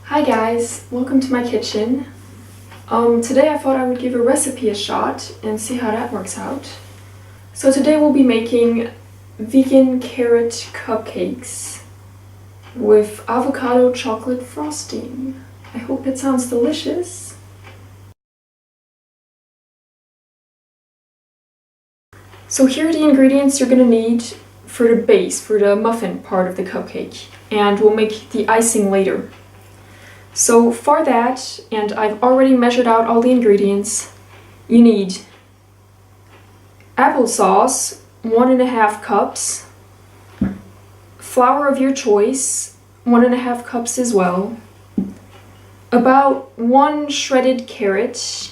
Hi guys, welcome to my kitchen. Today I thought I would give a recipe a shot and see how that works out. So today we'll be making vegan carrot cupcakes with avocado chocolate frosting. I hope it sounds delicious. So here are the ingredients you're gonna need for the base, for the muffin part of the cupcake, and we'll make the icing later. So for that, and I've already measured out all the ingredients, you need applesauce, 1.5 cups, flour of your choice, 1.5 cups as well, about 1 shredded carrot,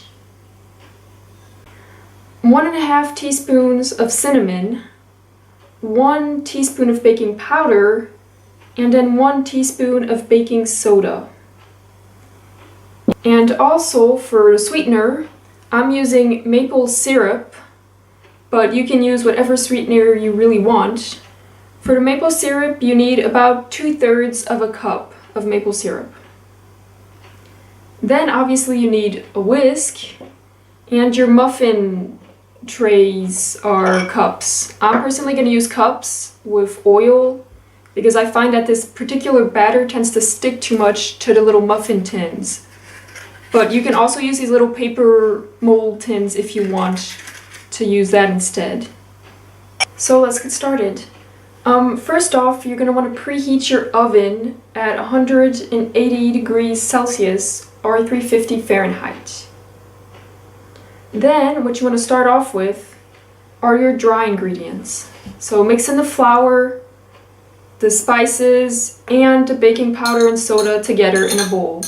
1.5 teaspoons of cinnamon, 1 teaspoon of baking powder, and then 1 teaspoon of baking soda. And also for the sweetener, I'm using maple syrup, but you can use whatever sweetener you really want. For the maple syrup, you need about 2/3 of a cup of maple syrup. Then obviously you need a whisk, and your muffin trays are cups. I'm personally going to use cups with oil because I find that this particular batter tends to stick too much to the little muffin tins. But you can also use these little paper mold tins if you want to use that instead. So let's get started. First off, you're going to want to preheat your oven at 180 degrees Celsius or 350 Fahrenheit. Then what you want to start off with are your dry ingredients. So mix in the flour, the spices, and the baking powder and soda together in a bowl.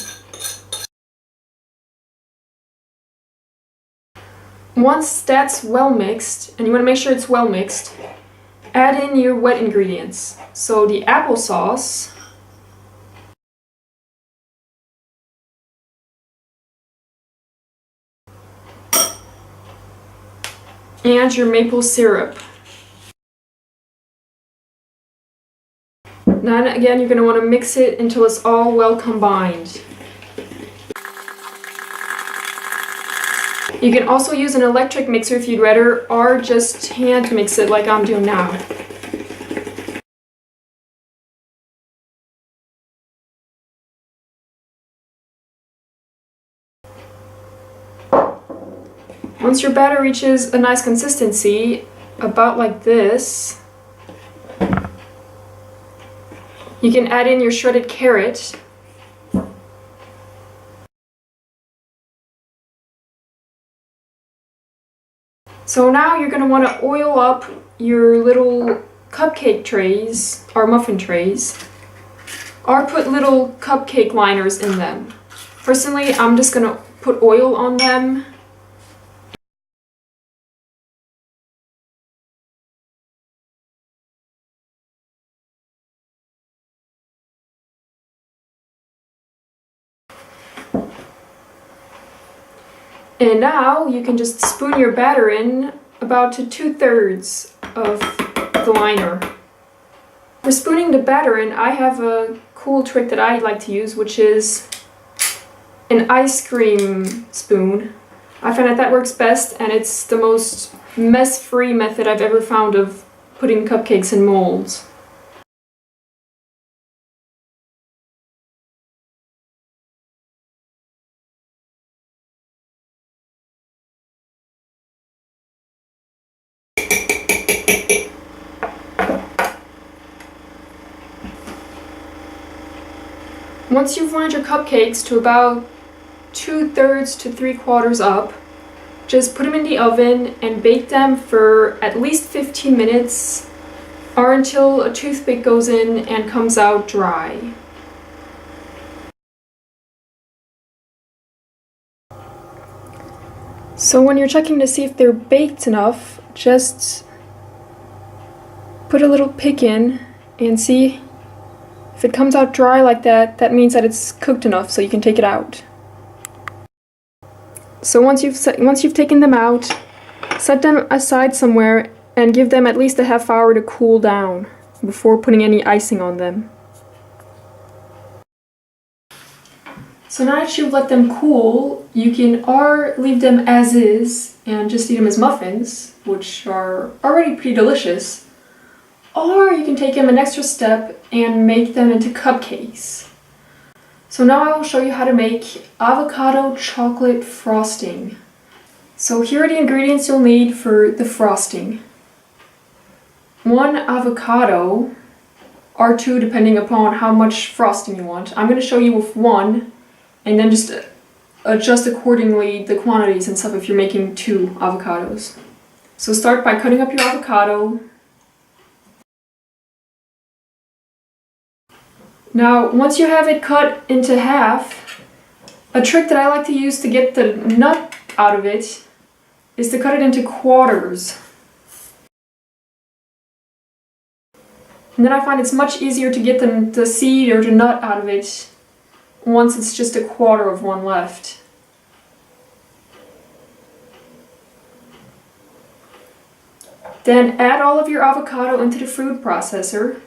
Once that's well mixed, and you want to make sure it's well mixed, add in your wet ingredients. So the applesauce, and your maple syrup. Then again, you're going to want to mix it until it's all well combined. You can also use an electric mixer if you'd rather, or just hand mix it like I'm doing now. Once your batter reaches a nice consistency, about like this, you can add in your shredded carrot. So now you're going to want to oil up your little cupcake trays, or muffin trays, or put little cupcake liners in them. Personally, I'm just going to put oil on them. And now you can just spoon your batter in about to 2/3 of the liner. For spooning the batter in, I have a cool trick that I like to use, which is an ice cream spoon. I find that works best, and it's the most mess-free method I've ever found of putting cupcakes in molds. Once you've lined your cupcakes to about 2/3 to 3/4 up, just put them in the oven and bake them for at least 15 minutes or until a toothpick goes in and comes out dry. So when you're checking to see if they're baked enough, just put a little pick in and see. If it comes out dry like that, that means that it's cooked enough, so you can take it out. So once you've taken them out, set them aside somewhere and give them at least a half hour to cool down before putting any icing on them. So now that you've let them cool, you can or leave them as is and just eat them as muffins, which are already pretty delicious, or you can take them an extra step and make them into cupcakes. So now I will show you how to make avocado chocolate frosting. So here are the ingredients you'll need for the frosting. 1 avocado, or 2 depending upon how much frosting you want. I'm going to show you with 1 and then just adjust accordingly the quantities and stuff if you're making 2 avocados. So start by cutting up your avocado. Now once you have it cut into half, a trick that I like to use to get the nut out of it is to cut it into quarters. And then I find it's much easier to get the seed or the nut out of it once it's just a quarter of one left. Then add all of your avocado into the food processor.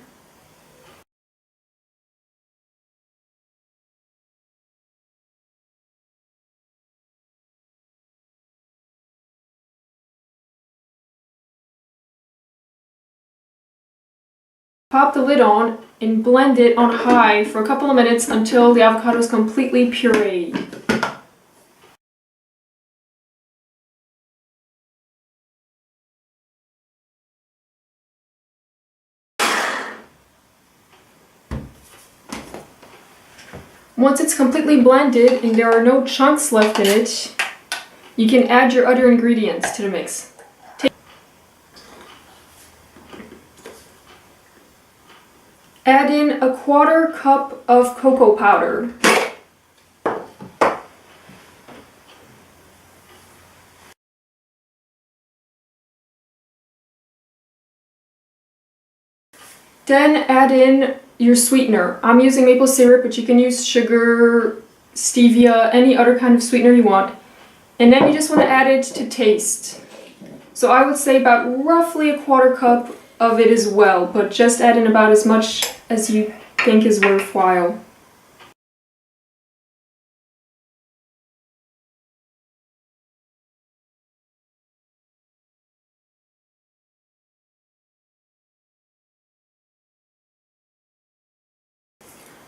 Pop the lid on and blend it on high for a couple of minutes until the avocado is completely pureed. Once it's completely blended and there are no chunks left in it, you can add your other ingredients to the mix. Add in a 1/4 cup of cocoa powder. Then add in your sweetener. I'm using maple syrup, but you can use sugar, stevia, any other kind of sweetener you want. And then you just want to add it to taste. So I would say about roughly a 1/4 cup of it as well, but just add in about as much as you think is worthwhile.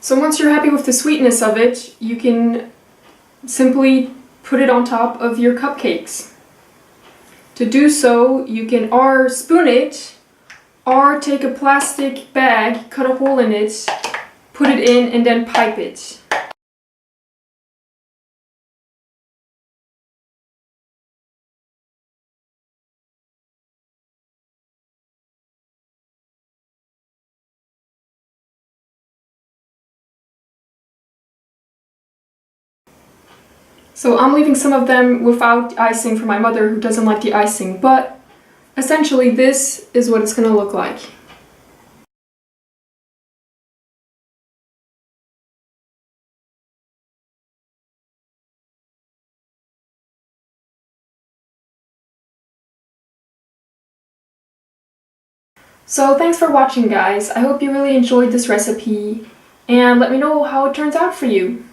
So once you're happy with the sweetness of it, you can simply put it on top of your cupcakes. To do so, you can or spoon it, or take a plastic bag, cut a hole in it, put it in, and then pipe it. So I'm leaving some of them without icing for my mother who doesn't like the icing, but essentially this is what it's going to look like. So thanks for watching, guys. I hope you really enjoyed this recipe and let me know how it turns out for you.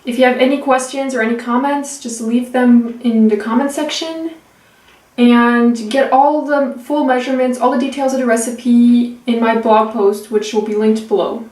If you have any questions or any comments, just leave them in the comment section and get all the full measurements, all the details of the recipe in my blog post, which will be linked below.